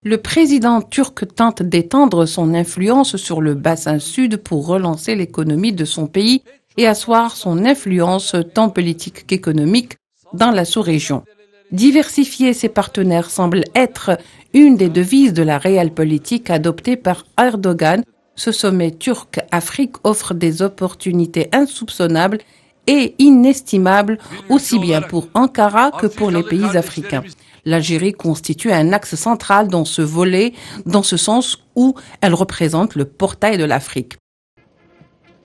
Le président turc tente d'étendre son influence sur le bassin sud pour relancer l'économie de son pays et asseoir son influence tant politique qu'économique dans la sous-région. Diversifier ses partenaires semble être une des devises de la réelle politique adoptée par Erdogan. Ce sommet turc-Afrique offre des opportunités insoupçonnables et inestimables aussi bien pour Ankara que pour les pays africains. L'Algérie constitue un axe central dans ce volet, dans ce sens où elle représente le portail de l'Afrique.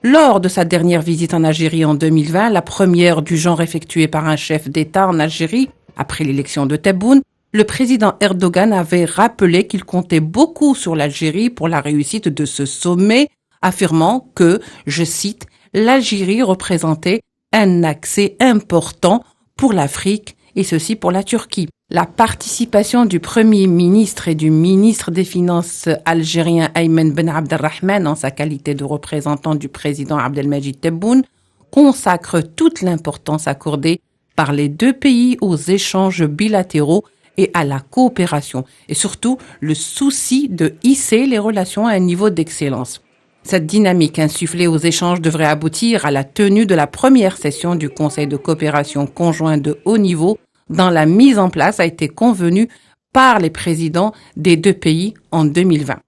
Lors de sa dernière visite en Algérie en 2020, la première du genre effectuée par un chef d'État en Algérie, après l'élection de Tebboune, le président Erdogan avait rappelé qu'il comptait beaucoup sur l'Algérie pour la réussite de ce sommet, affirmant que, je cite, « l'Algérie représentait un accès important pour l'Afrique et ceci pour la Turquie ». La participation du Premier ministre et du ministre des Finances algérien Aymen Ben Abdelrahman en sa qualité de représentant du président Abdelmajid Tebboune consacre toute l'importance accordée par les deux pays aux échanges bilatéraux et à la coopération, et surtout le souci de hisser les relations à un niveau d'excellence. Cette dynamique insufflée aux échanges devrait aboutir à la tenue de la première session du Conseil de coopération conjoint de haut niveau dont la mise en place a été convenue par les présidents des deux pays en 2020.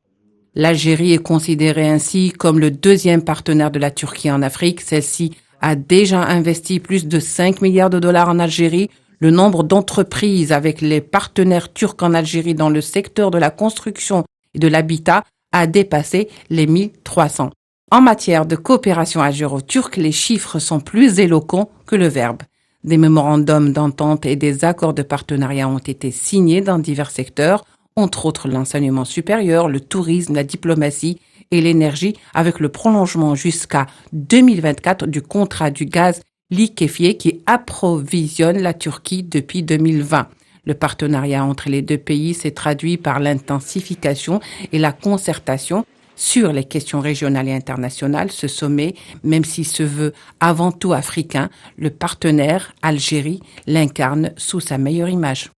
L'Algérie est considérée ainsi comme le deuxième partenaire de la Turquie en Afrique. Celle-ci a déjà investi plus de 5 milliards de dollars en Algérie. Le nombre d'entreprises avec les partenaires turcs en Algérie dans le secteur de la construction et de l'habitat a dépassé les 1300. En matière de coopération algéro-turque, les chiffres sont plus éloquents que le verbe. Des mémorandums d'entente et des accords de partenariat ont été signés dans divers secteurs, entre autres l'enseignement supérieur, le tourisme, la diplomatie et l'énergie, avec le prolongement jusqu'à 2024 du contrat du gaz liquéfié qui approvisionne la Turquie depuis 2020. Le partenariat entre les deux pays s'est traduit par l'intensification et la concertation sur les questions régionales et internationales. Ce sommet, même s'il se veut avant tout africain, le partenaire Algérie l'incarne sous sa meilleure image.